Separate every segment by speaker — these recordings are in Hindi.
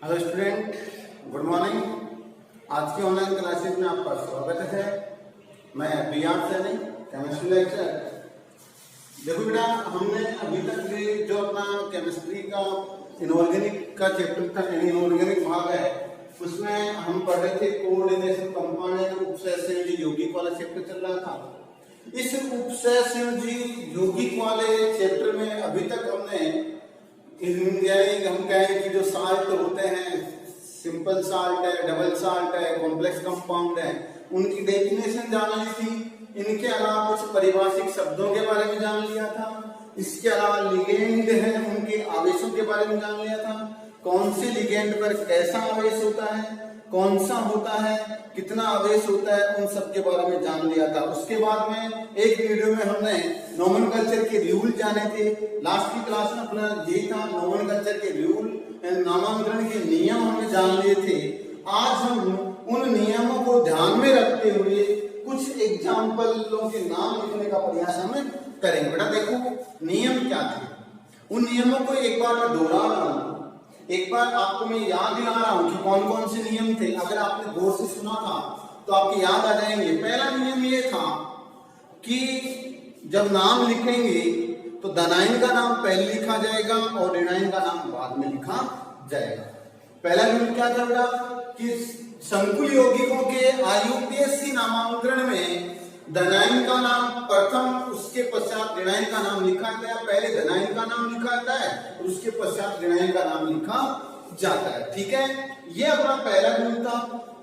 Speaker 1: Hello student, good morning. आज की ऑनलाइन क्लासेस में आपका स्वागत है। मैं बी.आर. Saini, chemistry lecture. देखो बेटा, हमने अभी तक जो अपना केमिस्ट्री का इनऑर्गेनिक का चैप्टर था, इनऑर्गेनिक भाग है, उसमें हम पढ़ रहे थे कोऑर्डिनेशन, कंपाउंड एंड उपसंयोजी यौगिक वाला चैप्टर चल रहा था। इस उपसंयोजी यौगिक वाले चैप्टर में अभी तक हमने हम कहें कि जो साल्ट होते हैं, सिंपल साल्ट है, डबल साल्ट है, कॉम्प्लेक्स कंपाउंड है, उनकी डेफिनेशन जान ली थी। इनके अलावा कुछ परिभाषिक शब्दों के बारे में जान लिया था। इसके अलावा लिगेंड है, उनके आवेशों के बारे में जान लिया था। कौन से लिगेंड पर कैसा आवेश होता है, कौन सा होता है, कितना आवेश होता है, उन सब के बारे में जान लिया था। उसके बाद में एक वीडियो में हमने नोमेनक्लेचर के रूल जाने थे। लास्ट की क्लास में अपना यही था, नोमेनक्लेचर के रूल, नामांकन के नियम हमने जान लिए थे। आज हम उन नियमों को ध्यान में रखते हुए कुछ एग्जाम्पलों के नाम लिखने का प्रयास हमें करेंगे। बेटा देखो, नियम क्या थे, उन नियमों को एक बार मैं दोहरा रहा हूं, एक बार आपको मैं याद दिला रहा हूं कि कौन कौन से नियम थे। अगर आपने गौर से सुना था तो आपको याद आ जाएंगे। पहला नियम ये था कि जब नाम लिखेंगे तो धनायन का नाम पहले लिखा जाएगा और ऋणायन का नाम बाद में लिखा जाएगा। पहला नियम क्या था बेटा कि संकुल यौगिकों के आईयूपीएससी नामांकन में धनायन का नाम प्रथम, उसके पश्चात ऋणायन का नाम लिखा गया। पहले धनायन का नाम लिखा जाता है और उसके पश्चात ऋणायन का नाम लिखा जाता है। ठीक है, ये अपना पहला नियम था।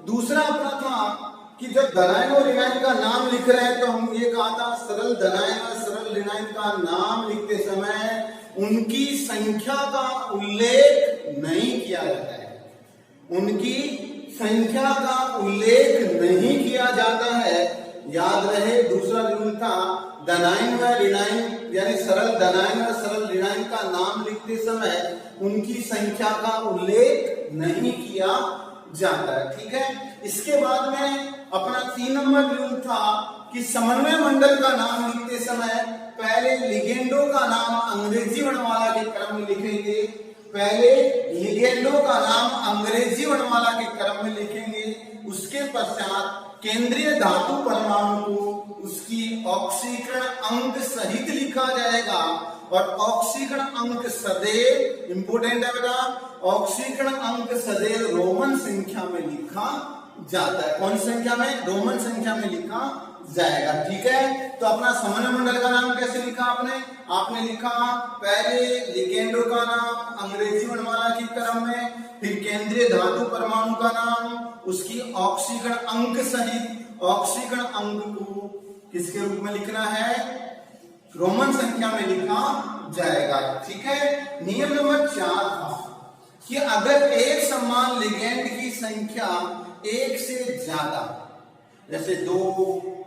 Speaker 1: दूसरा अपना था कि जब धनायन और ऋणायन का नाम लिख रहे हैं तो हम ये कहा था सरल धनायन और सरल ऋणायन का नाम लिखते समय उनकी संख्या का उल्लेख नहीं किया जाता है। उनकी संख्या का उल्लेख नहीं किया जाता है, याद रहे। दूसरा रूल था धनायन व ऋणायन, यानी सरल धनायन और सरल ऋणायन का नाम लिखते समय उनकी संख्या का उल्लेख नहीं किया जाता है। ठीक है, इसके बाद में अपना 3 नंबर रूल था कि समन्वय मंडल का नाम लिखते समय पहले लिगेंडों का नाम अंग्रेजी वर्णमाला के क्रम में लिखेंगे। पहले लिगेंडों का नाम अंग्रेजी वर्णमाला के क्रम में लिखेंगे। उसके पश्चात केंद्रीय धातु परमाणु को उसकी ऑक्सीकरण अंक सहित लिखा जाएगा और ऑक्सीकरण अंक सदैव, इंपोर्टेंट है बेटा, ऑक्सीकरण अंक सदैव रोमन संख्या में लिखा जाता है। कौन संख्या में? रोमन संख्या में लिखा जाएगा। ठीक है, तो अपना समन्वय मंडल का नाम कैसे लिखा आपने लिखा पहले लिगेंडों का नाम अंग्रेजी वर्णमाला के क्रम में, फिर केंद्रीय धातु परमाणु का नाम, उसकी ऑक्सीकरण अंक सहित, ऑक्सीकरण अंक को किसके रूप में लिखना है? रोमन संख्या में लिखा जाएगा। ठीक है, नियम नंबर 4 था कि अगर एक समान लिगेंड की संख्या एक से ज्यादा, जैसे 2,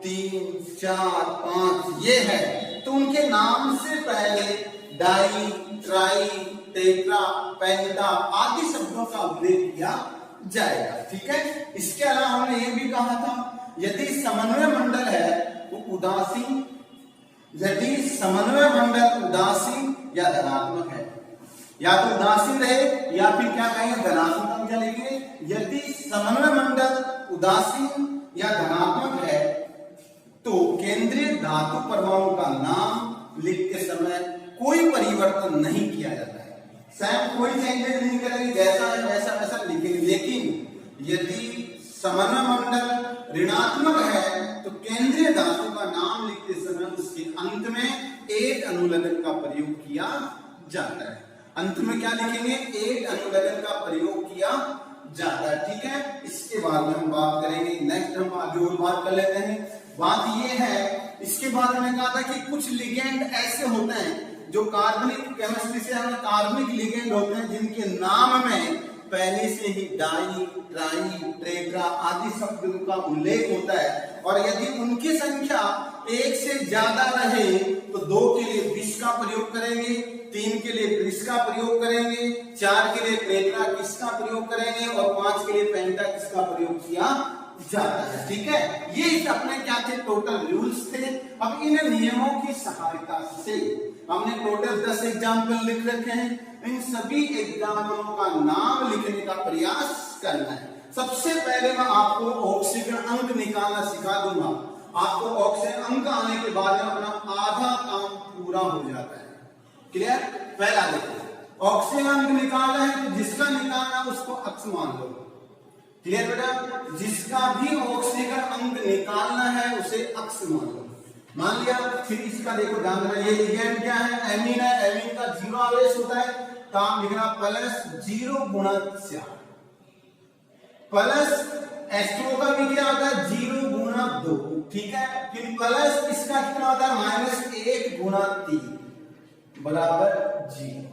Speaker 1: 3, 4, 5 ये है, तो उनके नाम से पहले डाई, ट्राई, टेट्रा, पेंटा आदि शब्दों का उल्लेख किया जाएगा। ठीक है, इसके अलावा हमने ये भी कहा था यदि समन्वय मंडल है वो उदासीन, यदि समन्वय मंडल उदासीन या धनात्मक है, या तो उदासीन रहे या फिर क्या कहेंगे, धनात्मक हम क्या लिखेंगे? यदि समन्वय मंडल उदासीन या धनात्मक है तो केंद्रीय धातु परमाणु का नाम लिखते समय कोई परिवर्तन नहीं किया जाता है। सेम कोई चेंजेस नहीं करेंगे, जैसा है वैसा वैसा लिखेंगे। लेकिन यदि समन्वय मंडल ऋणात्मक है तो केंद्रीय धातु का नाम लिखते समय उसके अंत में एक अनुलग्न का प्रयोग किया जाता है। अंत में क्या लिखेंगे? एक अनुलग्न का प्रयोग किया जाता है। ठीक है, इसके बाद में हम बात करेंगे, नेक्स्ट हम आगे और बात कर लेते हैं। बात ये है, इसके बाद मैंने कहा था कि कुछ लिगेंड ऐसे होते हैं जो कार्बनिक केमिस्ट्री से हमें कार्बनिक लिगेंड होते हैं जिनके नाम में पहले से ही डाई, ट्राई, टेट्रा आदि शब्दों का उल्लेख होता है और यदि उनकी संख्या एक से ज्यादा रहे तो 2 के लिए विष का प्रयोग करेंगे, 3 के लिए ब्रिस का प्रयोग करेंगे, 4 के लिए टेट्रा किसका प्रयोग करेंगे और 5 के लिए पेंटा किसका प्रयोग किया जाता है। ठीक है, ये अपने क्या थे, टोटल रूल्स थे। अब इन नियमों की सहायता से हमने टोटल 10 एग्जाम्पल लिख रखे हैं। इन सभी एग्जाम्पलों का नाम लिखने का प्रयास करना है। सबसे पहले मैं आपको ऑक्सीजन अंक निकालना सिखा दूंगा। आपको ऑक्सीजन अंक आने के बाद में अपना आधा काम पूरा हो जाता है। क्लियर? पहला देखो, ऑक्सीजन अंक निकालना है तो जिसका निकालना उसको अक्स मान लो। क्लियर बेटा? जिसका भी ऑक्सीजन अंक निकालना है उसे अक्स मान लो। मान लिया। फिर इसका देखो ध्यान देना, ये लिगेंड क्या है, एमीन है। एमीन का 0 आवेश होता है, काम लिखना +0 गुणा 4 प्लस H2O का भी क्या होता है, 0 गुणा 2। ठीक है, फिर प्लस इसका कितना होता है, -1 गुणा 3 बराबर 0।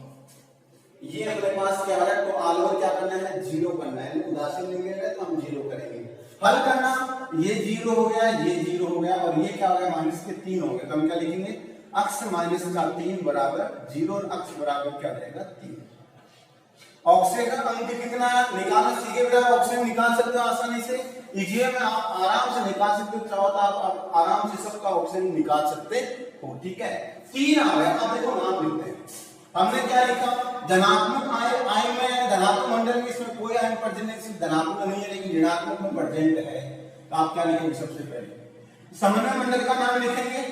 Speaker 1: ये अपने पास क्या है, तो आलोर क्या करना है, 0 करना है। उदासीन लिखेंगे तो हम 0 करेंगे। हल करना, ये 0 हो गया, ये 0 हो गया और ये क्या हो गया, -3 हो गया। तो हम क्या लिखेंगे, अक्स माइनस का 3 बराबर 0 और अक्स बराबर क्या रहेगा, 3। ऑक्सीजन का अंक कितना निकालना सीखे बेटा। ऑक्सीजन निकाल सकते हो आसानी से, ईजीएम में आप आराम से निकाल सकते हो। चाहो तो आप आराम से सबका ऑक्सीजन निकाल सकते हो। ठीक है, 3 आ गया। अब देखो नाम लिखते हैं। हमने क्या लिखा, धनात्मक आयन में, धनात्मक मंडल में इसमें कोई आयन प्रेजेंट नहीं, सिर्फ धनात्मक नहीं है लेकिन ऋणात्मक में प्रेजेंट है। तो आप क्या लिखेंगे, सबसे पहले समन्वय मंडल का नाम लिखेंगे।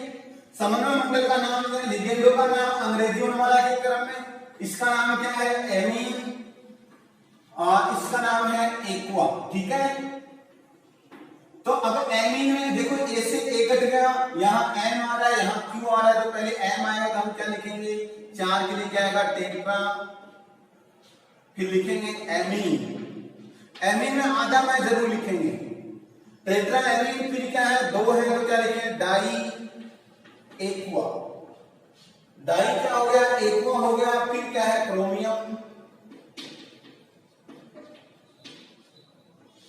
Speaker 1: समन्वय मंडल का नाम है, लिगेंडो का नाम अंग्रेजी वर्णमाला के क्रम में। इसका नाम क्या है, एमीन, और इसका नाम है एक्वा। ठीक है, तो अब एमीन में देखो ए से ए कट गया, यहाँ एम आ रहा है, यहाँ क्यू आ रहा है, तो पहले एम आएगा तो हम क्या लिखेंगे, 4 के लिए क्या आएगा, टेट्रा। फिर लिखेंगे एमीन। एमीन में आधा में जरूर लिखेंगे, टेट्रा एमीन। फिर क्या है, 2 है तो क्या लिखेंगे, डाई एक्वा। डाई क्या हो गया, एक्वा हो गया। फिर क्या है, क्रोमियम।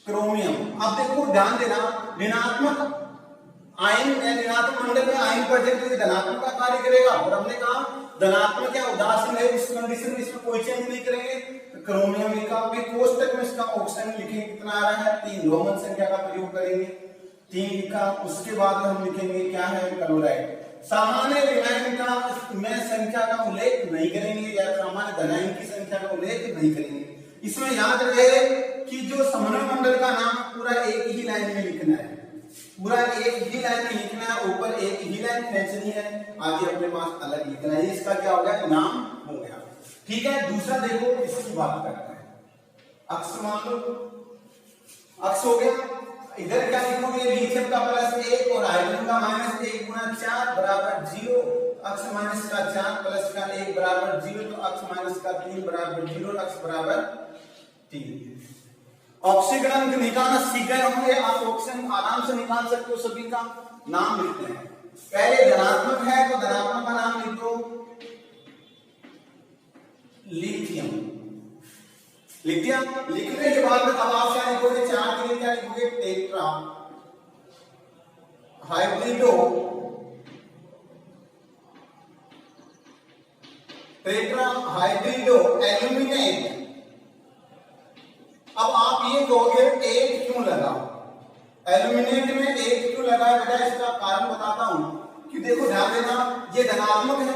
Speaker 1: क्रोमियम। अब देखो ध्यान देना, ऋणात्मक आयन ऋणात्मक मंडल में आयन प्रेजेंट है, धनात्मक का कार्य करेगा। और हमने कहा धनात्मक या उदासीन है, इस कंडीशन में इसमें कोई चेंज नहीं करेंगे। तो क्रोमियम लिखा, फिर कोष्टक में इसका ऑक्सीजन लिखेंगे, कितना आ रहा है, 3। रोमन संख्या का प्रयोग करेंगे, 3 लिखा। उसके बाद हम लिखेंगे क्या है, क्लोराइड। सामान्य विलायन का में संख्या का उल्लेख नहीं करेंगे, या सामान्य धनायन की संख्या का उल्लेख नहीं करेंगे। इसमें याद रहे कि जो समन्वय मंडल का नाम पूरा एक ही लाइन में लिखना है, पूरा एक ही लाइन में लिखना है, ऊपर एक ही लाइन खींचनी है, आगे अपने पास अलग लिखना है। इसका क्या हो गया, नाम हो गया। ठीक है, दूसरा देखो, इसकी बात करते हैं। अक्स मान लो, अक्स हो गया। इधर क्या लिखोगे, लिथियम का +1 और हाइड्रोजन का -1 गुणा 4 बराबर 0। अक्स माइनस का 4 प्लस का 1 बराबर 0, तो अक्स माइनस का 3 बराबर 0, अक्स बराबर 3। ऑक्सीजन अंक निकालना सीख गए होंगे आप, ऑक्सीजन आराम से निकाल सकते हो। सभी का नाम लिखते हैं। पहले धनात्मक है तो धनात्मक का नाम लिख दो, लिथियम। लिथियम लिखने के बाद में अब आप क्या लिखोगे, 4 के लिए क्या लिखोगे, टेट्रा हाइड्रिडो, टेट्रा हाइड्रिडो एल्यूमिनेट। अब आप ये कहोगे 8 क्यों लगा, एल्यूमिनेट में 8 क्यों लगा बेटा, इसका कारण बताता हूं कि देखो ध्यान देना, ये धनात्मक है,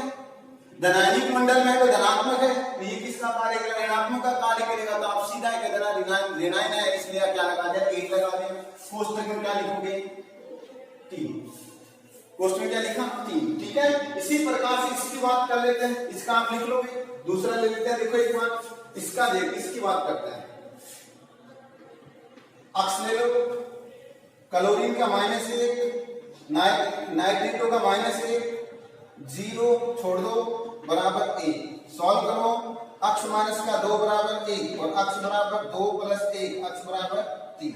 Speaker 1: धनायनिक मंडल में तो धनात्मक है, तो ये किसका कार्य करेगा, ऋणात्मक का कार्य करेगा। तो आप सीधा कह देना ऋणायन है, इसलिए क्या लगा दिया, 8 लगा दिया। कोष्टक में क्या लिखोगे, 3। कोष्टक में क्या लिखा, 3। ठीक है, इसी प्रकार से इसकी बात कर लेते हैं, इसका आप लिख लोगे। दूसरा ले लेते हैं, देखो एक बार इसका देख, इसकी बात करते हैं। अक्स ले लो, क्लोरीन का -1, नाइट्रेटो का -1, 0 छोड़ दो बराबर 1। सॉल्व करो, अक्स माइनस का 2 बराबर 1 और अक्स बराबर 2 + 1, अक्स बराबर 3।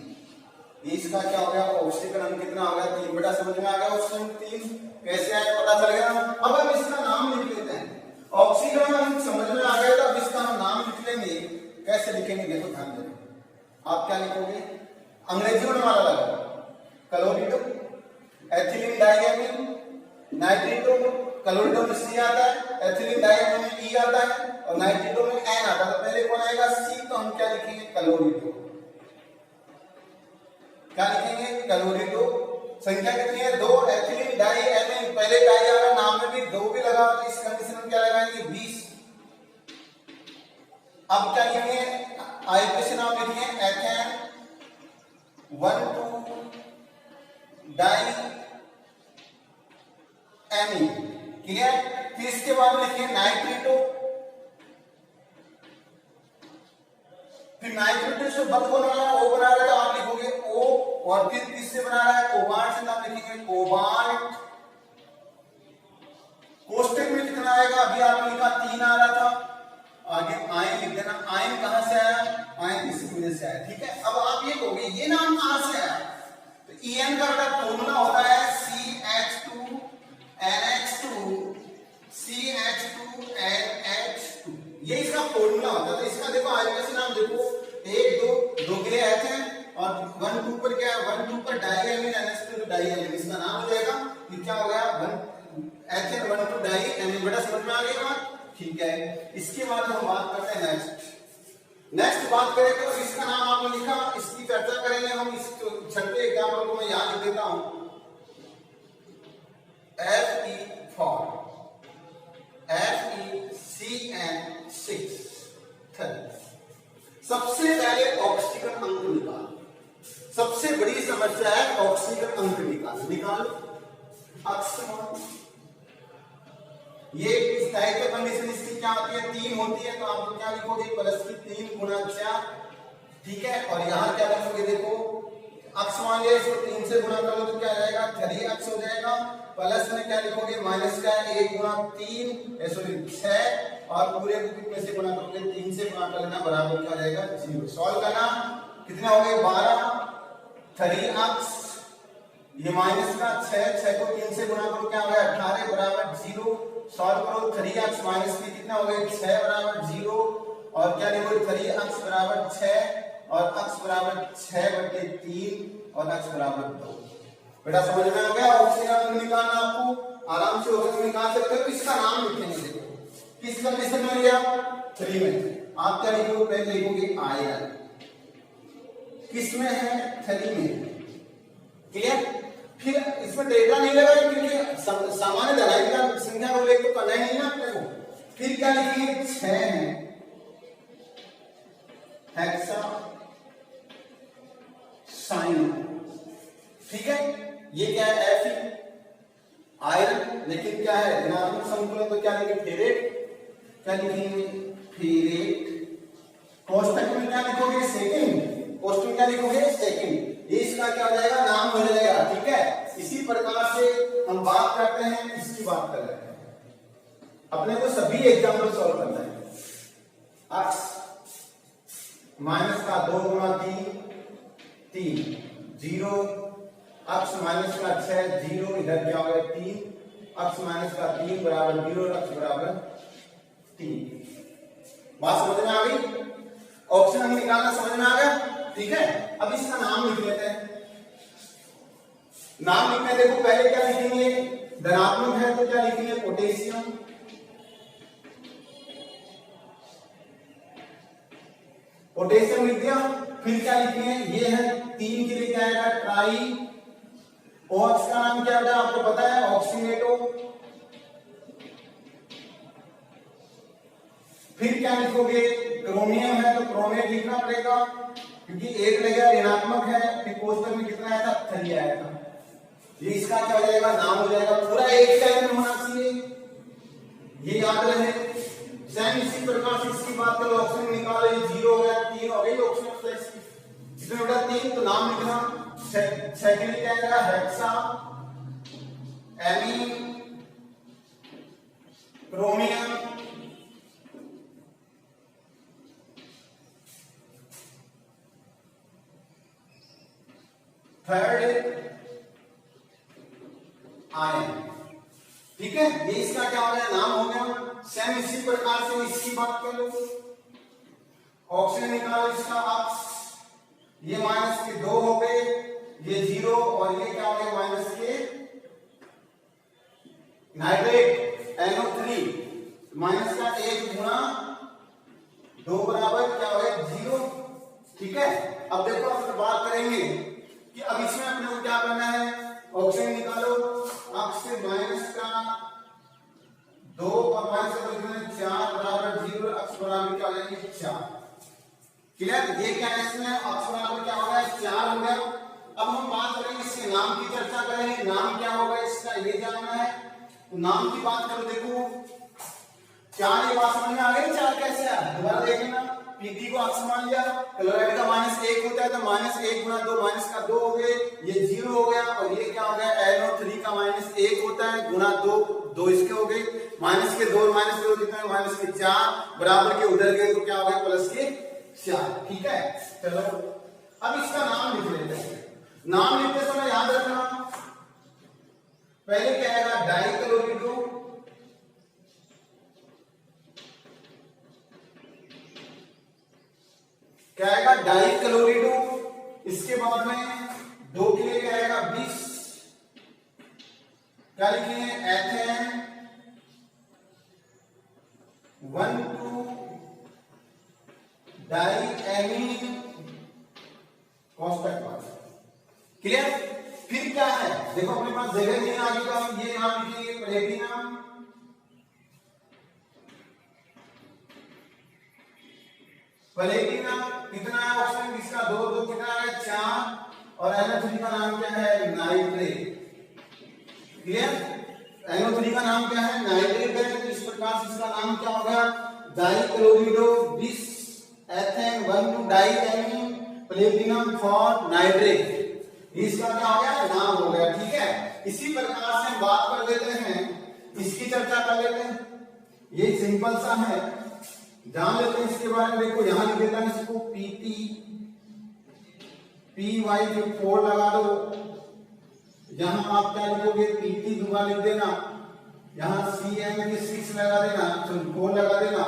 Speaker 1: इसका क्या हो गया, ऑक्सीजन अंक कितना हो गया, 3। बेटा समझ में आ गया, ऑक्सीजन 3 कैसे आया पता चल गया। अब हम इसका नाम लिख लेते हैं। ऑक्सीजन अंक समझ में आ गया, तो अब इसका नाम लिख लेंगे। कैसे लिखेंगे, देखो ध्यान देना। आप क्या लिखोगे, अंग्रेजी वर्णमाला लगाओ, क्लोरिडो, एथिलीन डाइएमीन, नाइट्रेटो, क्लोरिडो में C आता है, एथिलीन डाइएमीन में E आता है और नाइट्रेटो में N आता है। तो पहले कौन आएगा, C, तो हम क्या लिखेंगे, क्लोरिडो। क्या लिखेंगे कैलोरी 2। संख्या कितनी है 2, एथिलीन डाई एमीन, पहले डाई आ रहा नाम में भी 2 भी लगा, तो इस कंडीशन में क्या लगाएंगे 20। अब क्या लिखेंगे आईपीसी नाम लिखेंगे एथेन 1,2 डाई एमीन, क्लियर। फिर इसके बाद लिखिए नाइट्रेटो, फिर नाइट्रेटो से बंद बना रहा है ओ बना रहा है तो आप लिखोगे ओ, और फिर किससे बना रहा है कोबाल्ट से, नाम लिखेंगे कोबाल्ट। कोष्टक में कितना आएगा अभी आपने लिखा 3 आ रहा था, आगे आयन लिख देना। आयन कहां से आया, आयन इस वजह से आया, ठीक है। अब आप ये कहोगे ये नाम कहां से आया, तो EN का फॉर्मूला होता है CH2NH2 CH2NH2, ये इसका फॉर्मूला होता है। तो इसका देखो आईपीसी नाम देखो 1 2 के लिए आते हैं, और 1 2 पर क्या है 1 2 पर डाइएमीन NH2 डाइएमीन, इसका नाम हो जाएगा ये क्या हो गया 1 एथेन 1 2 डाइएमीन। बेटा समझ में आ गया बात, ठीक है। इसके बाद हम बात करते हैं नेक्स्ट बात करें तो इसका नाम आपने लिखा, इसकी चर्चा करेंगे हम। इस छठे एग्जाम्पल को मैं याद लिख देता हूं, FeCN6। सबसे पहले ऑक्सीजन अंक निकाल, सबसे बड़ी समस्या है ऑक्सीजन अंक निकाल अक्समान। ये इस टाइप की कंडीशन इसकी क्या होती है 3 होती है, तो आप क्या लिखोगे प्लस की 3 गुणा 4, ठीक है। और यहाँ क्या लिखोगे देखो अक्ष मान लिया, इसको 3 से गुणा करो तो क्या आ जाएगा 3 अक्ष हो जाएगा। प्लस में क्या लिखोगे माइनस का 1 गुणा 3 सॉरी 6, और पूरे को कितने से गुणा करोगे 3 से गुणा कर लेना, बराबर क्या हो जाएगा 0। सॉल्व करना, कितने हो गए 12, 3 अक्ष, ये माइनस का 6 को 3 से गुणा करो क्या हो गया 18 बराबर 0। सॉल्व करो 3 अक्ष माइनस की कितना हो गया 6 बराबर 0, और क्या लिखोगे 3 अक्ष बराबर 6 और अक्ष बराबर 6/3 और अक्ष बराबर 2। बेटा समझ में आ गया। ऑक्सीजन अंक निकालना आपको आराम से ऑक्सीजन निकाल सकते हो। इसका नाम लिखेंगे, देखो किस कंडीशन में लिया 3 में, आप क्या लिखोगे पहले लिखोगे आयरन, किस में है 3 में, क्लियर। फिर इसमें डेटा नहीं लगा क्योंकि सामान्य धराई का संख्या को लेकर तो करना ही नहीं ना अपने को। फिर क्या लिखेंगे 6 है हेक्सा साइन, ठीक है। ये क्या है Fe आयरन, लेकिन क्या है ऋणात्मक संतुलन, तो क्या लिखेंगे फेरेट, क्या लिखेंगे फेरेट। कोष्टक में क्या लिखोगे सेकंड, कोष्टक में क्या लिखोगे सेकंड, ये इसका क्या हो जाएगा नाम हो जाएगा, ठीक है। इसी प्रकार से हम बात करते हैं, इसकी बात कर रहे हैं, अपने को सभी एग्जाम्पल सॉल्व करना है। अक्ष माइनस का 2 गुणा 3 0, अक्ष माइनस का 6 0, इधर क्या हो गया 3, अक्ष माइनस का 3 बराबर 0, अक्ष बराबर 3। बात समझ में आ गई, ऑप्शन निकालना समझ में आ गया, ठीक है। अब इसका नाम लिख लेते हैं। नाम लिखने देखो पहले क्या लिखेंगे, धनात्मक है तो क्या लिखेंगे पोटेशियम, पोटेशियम लिख दिया। फिर क्या लिखेंगे ये है 3 के लिए क्या आएगा ट्राई, ऑक्स का नाम क्या होता है आपको पता है ऑक्सीनेटो। फिर क्या लिखोगे क्रोमियम है तो क्रोमेट लिखना पड़ेगा क्योंकि 1 लगेगा ऋणात्मक है। फिर कोष्टक में कितना आया था 3 आया था, ये इसका क्या हो जाएगा नाम हो जाएगा, पूरा एक टाइम में होना चाहिए, ये याद रहे। सेम इसी प्रकार से इसकी बात करो, ऑप्शन निकालो, ये 0 हो गया 3 हो गई ऑप्शन प्लस इसमें बेटा 3 तो नाम लिखना, सेकंड क्या आएगा hexa amine chromium third ion, ठीक है। ये इसका क्या हो गया नाम हो गया। सेम इसी प्रकार से इसकी बात कर लो, ऑक्सीजन निकालो इसका अक्ष, ये माइनस के 2 हो गए, ये 0 और ये क्या हो गया माइनस के नाइट्रेट NO3 माइनस का 1 गुणा 2 बराबर क्या हो गया 0, ठीक है। अब देखो हम बात करेंगे कि अब इसमें अपने को क्या करना है, ऑक्सीजन निकालो, अक्स से माइनस का 2 और माइनस का 4 बराबर 0, अक्स बराबर क्या हो जाएगी 4। क्लियर? ये क्या है, इसमें अक्स बराबर क्या हो गया 4 हो गया। अब हम बात करेंगे इसके नाम की चर्चा करेंगे, नाम क्या होगा इसका ये जानना है। तो नाम की बात करो, देखो 4 ये बात समझ में आ गई, 4 कैसे आया दोबारा देख लेना। पीटी को अक्स मान लिया, क्लोराइड का -1 होता है तो -1 गुना 2 माइनस का 2 हो गए, ये 0 हो गया। और ये क्या हो गया, NO3 का -1 होता है गुना 2 इसके हो गए, माइनस के 2 माइनस के 2 कितना है, माइनस के 4 बराबर के उधर गए तो क्या हो गया प्लस के 4। ठीक है, चलो अब इसका नाम लिख लेते हैं। नाम लिखते समय याद रखना, पहले क्या आएगा डाइक्लोरिडो, क्या आएगा डाइक्लोरिडो। इसके बाद में 2 के लिए क्या आएगा 20, क्या लिखेंगे एथेन 1,2 डाइएमीन कॉन्स्टेंट पास। क्लियर? फिर क्या है, देखो अपने पास जगह नहीं आगे का, ये नाम लिखिए प्लेटिनम, प्लेटिनम कितना है ऑप्शन किसका 2 कितना है 4 और NO3 का नाम क्या है नाइट्रेट। क्लियर? NO3 का नाम क्या है नाइट्रेट है, तो इस प्रकार से इसका नाम क्या हो गया डाइक्लोरिडो 20 ethane 1,2 diamine platinum for nitrate. इसका क्या हो गया नाम हो गया। ठीक है, इसी प्रकार से हम बात कर लेते हैं, इसकी चर्चा कर लेते हैं। ये सिंपल सा है, जान लेते हैं इसके बारे में। देखो यहां लिख देता है इसको पीटी PY जो 4 लगा दो, यहां आप क्या लिखोगे पीटी दोबारा लिख देना, यहां CM के 6 लगा देना, 4 लगा देना।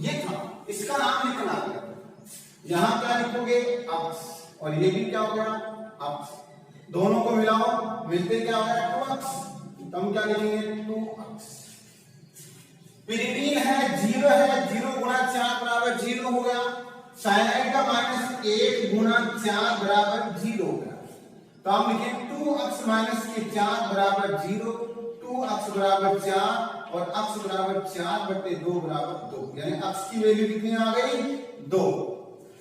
Speaker 1: ये था, इसका नाम लिखना है। यहां क्या लिखोगे अक्स, और ये भी क्या हो गया अक्स, दोनों को मिलाओ मिलते क्या हो गया 2 अक्स, तो हम क्या लिखेंगे 2 अक्स। पिरिडीन है 0 है, 0 गुना 4 बराबर 0 हो गया। साइनाइड का -1 गुना 4 बराबर 0 हो गया, तो हम लिखें 2 अक्स माइनस के 4 बराबर 0, 2 अक्स बराबर 4 और अक्स बराबर 4 बटे 2 बराबर 2, यानी अक्स की वैल्यू कितनी आ गई 2।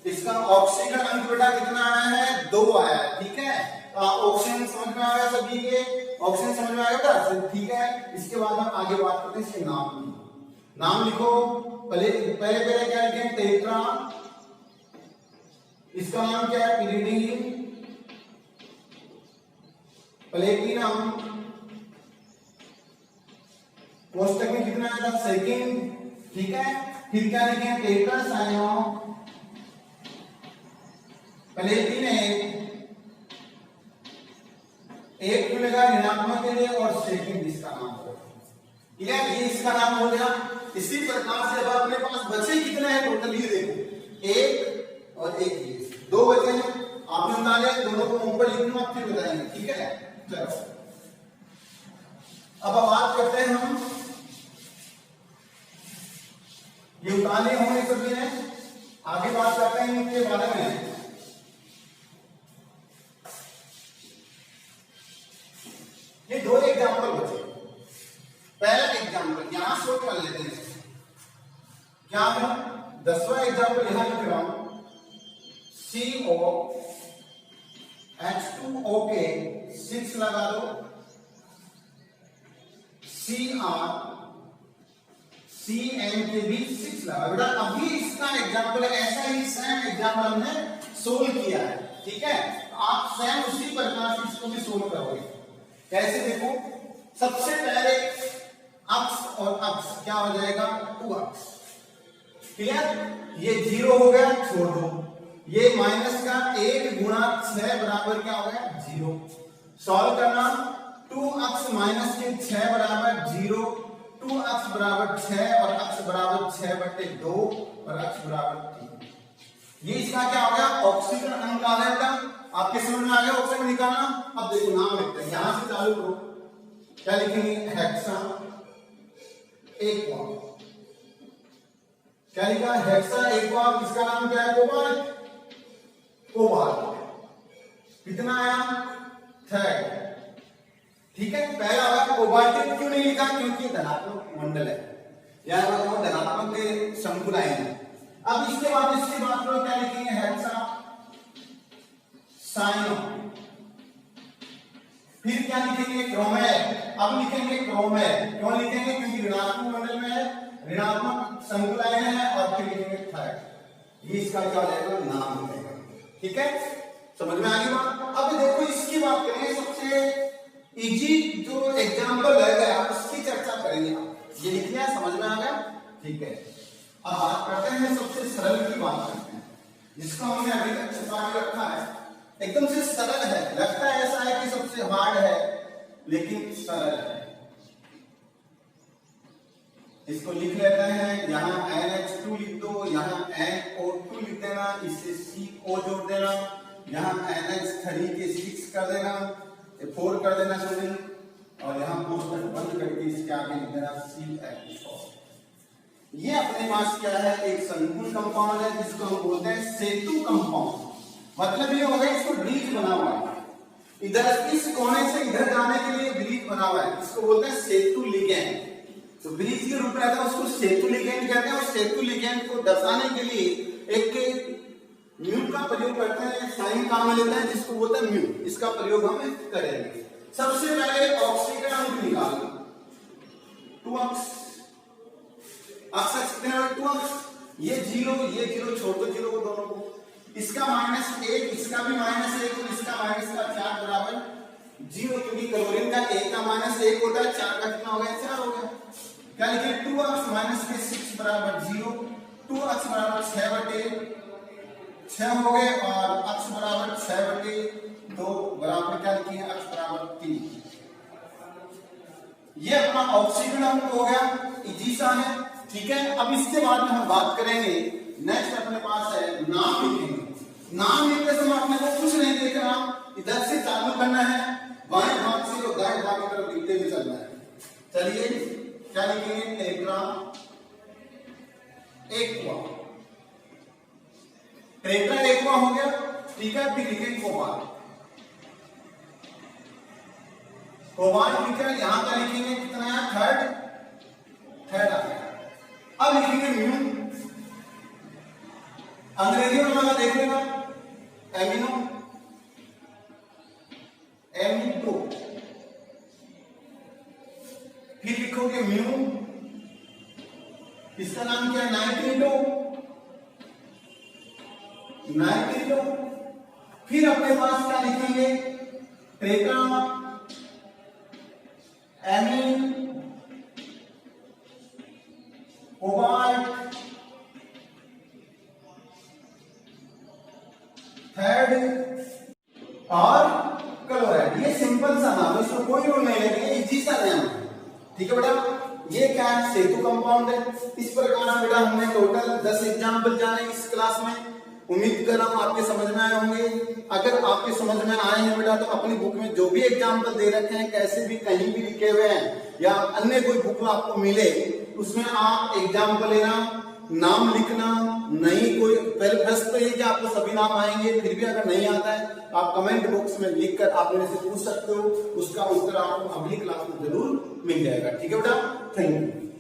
Speaker 1: इसका ऑक्सीजन अंक बेटा कितना आया है 2 आया है। ठीक है, ऑक्सीजन समझ में आ गया सभी के, ऑक्सीजन समझ में आ गया। ठीक है, इसके बाद हम आगे बात करते हैं इसके नाम की। नाम लिखो, पहले क्या लिखें टेट्रा, इसका नाम क्या है पिरिडीन, प्लेटिनम, कोष्टक में कितना आया था सेकंड। ठीक है, फिर क्या लिखें टेट्रासाइनो प्लेटिनेट, एक मिलेगा ऋणात्मक के लिए और सेकंड इसका नाम होगा। क्लियर? ये इसका नाम हो गया। इसी प्रकार से अब अपने पास बचे कितने हैं टोटल, ये देखो 1 और 1 ये 2 बचे हैं। आपने निकाले, दोनों को ऊपर लिख दूंगा फिर बताएंगे। ठीक है, चलो अब बात करते हैं हम, ये उतारे होंगे सभी ने, आगे बात करते हैं इनके बारे में। ये 2 एग्जाम्पल बचे। पहला एग्जाम्पल यहां शोध कर लेते हैं, क्या है 10वां एग्जाम्पल यहां लिख रहा हूं, CO H2O के 6 लगा दो, Cr CN के भी 6 लगा बेटा। अभी इसका एग्जाम्पल है, ऐसा ही सेम एग्जाम्पल हमने सोल्व किया है। ठीक है, आप सेम उसी प्रकार से इसको भी सोल्व करोगे। कैसे देखो, सबसे पहले अक्स और अक्स क्या हो जाएगा 2 अक्स। क्लियर? ये 0 हो गया, छोड़ दो, ये माइनस का 1 गुना 6 बराबर क्या हो गया 0। सॉल्व करना, 2 अक्स माइनस के 6 बराबर 0, 2 अक्स बराबर 6 और अक्स बराबर 6 बटे 2 और अक्स बराबर 3। ये इसका क्या हो गया ऑक्सीजन अंक आ गया। आपके समझ में आ गया ऑक्सीजन निकालना। अब देखो नाम लिखते हैं, यहां से चालू करो, क्या लिखेंगे हेक्सा एक्वा, क्या लिखा हेक्सा एक्वा, इसका नाम क्या है कोबाल्ट, कोबाल्ट। कितना आया? थर्ड। ठीक है, पहला होगा कोबाल्ट क्यों नहीं लिखा? क्योंकि धनात्मक मंडल है, यार वो धनात्मक के संकुल आए हैं। अब इसके बाद करो क्या लिखेंगे? Hexacyano. फिर क्या लिखेंगे? क्रोमेट। अब लिखेंगे क्रोमेट। क्यों लिखेंगे? क्योंकि ऋणात्मक मंडल में है, ऋणात्मक संकुल आए हैं। और फिर लिखेंगे थर्ड। ये इसका क्या हो जाएगा? नाम हो जाएगा। ठीक है, समझ में आ गई बात? अब देखो इसकी बात करें, सबसे इजी जो एग्जाम्पल रहेगा उसकी चर्चा करेंगे। ये लिख लिया, समझ में आ गया? ठीक है, अब बात करते हैं सबसे सरल की बात करते हैं, जिसको हमने अभी तक छुपा के रखा है। एकदम से सरल है, लगता है ऐसा है कि सबसे हार्ड है, लेकिन सरल है। इसको लिख लेते हैं, यहाँ NH2 लिख दो, यहाँ NO2 लिख देना, इससे CO जोड़ देना, यहाँ NH3 के 6 कर देना, 4 कर देना सॉरी, और यहाँ कोष्टक बंद करके इसके आगे लिख देना CH4। ये अपने पास क्या है? एक संकुल कंपाउंड है, जिसको हम बोलते हैं सेतु कंपाउंड। मतलब ये होगा इसको ब्रिज बना हुआ है, इधर इस कोने से इधर जाने के लिए ब्रिज बना हुआ है, इसको बोलते हैं सेतु लिगैंड। तो ब्रिज के रूप में आता है, उसको सेतु लिगैंड कहते हैं। और सेतु लिगैंड को दर्शाने के लिए एक म्यू का प्रयोग करते हैं, साइन काम में लेते हैं, जिसको बोलते हैं म्यू। इसका प्रयोग हम करेंगे। सबसे पहले ऑक्सीजन हम निकालना, 2 अक्ष, अक्ष कितने हैं? 2 अक्ष। ये जीरो छोड़ दो जीरो को दोनों को, इसका -1, इसका भी -1 और इसका माइनस का 4 बराबर 0, क्योंकि क्लोरीन का 1 का -1 होता है, 4 का कितना हो गया? 4 हो गया। क्या लिखे? 2 अक्ष -6 बराबर 0, 2 अक्ष बराबर 6 हो गए, और अक्ष बराबर 6/2 बराबर क्या लिखिए? अक्ष बराबर 3। ये अपना ऑक्सीजन अंक हो गया, इजी सा है। ठीक है, अब इसके बाद में हम बात करेंगे, नेक्स्ट अपने पास है नाम लिखेंगे। नाम लिखते समय अपने को कुछ नहीं देखना, इधर से चालू करना है, बाएं भाग से और दाएं भाग की तरफ लिखते हुए चलना है। चलिए क्या लिखेंगे? Tetra aqua. टेट्रा एक्वा हो गया। ठीक है, फिर लिखेंगे कोबाल्ट। कोबाल्ट लिखा, यहां का लिखेंगे कितना है? थर्ड आ गया। अब लिखेंगे म्यू, अंग्रेजी में वाला देख लेना, एमिनो, M2। फिर लिखोगे म्यू, इसका नाम क्या है? नाइट्रिनो। फिर अपने पास क्या लिखेंगे? टेट्रा एमीन, कोबाल्ट, थर्ड और क्लोराइड। ये सिंपल सा नाम है, इसमें कोई रूल नहीं लगेगा, इजी सा नाम है। ठीक है बेटा, ये क्या है? सेतु कंपाउंड है। इस प्रकार बेटा हमने टोटल 10 एग्जाम्पल जाने इस क्लास में। उम्मीद कर रहा हूं आपके समझ में आए होंगे। अगर आपके समझ में आए हैं बेटा, तो अपनी बुक में जो भी एग्जाम्पल दे रखे हैं, कैसे भी कहीं भी लिखे हुए हैं, या अन्य कोई बुक आपको मिले, उसमें आप एग्जाम्पल लेना, नाम लिखना। नहीं कोई पहले प्रश्न तो ये कि आपको सभी नाम आएंगे, फिर भी अगर नहीं आता है आप कमेंट बॉक्स में लिखकर आप मेरे से पूछ सकते हो, उसका उत्तर आपको अगली क्लास में जरूर मिल जाएगा। ठीक है बेटा, थैंक यू।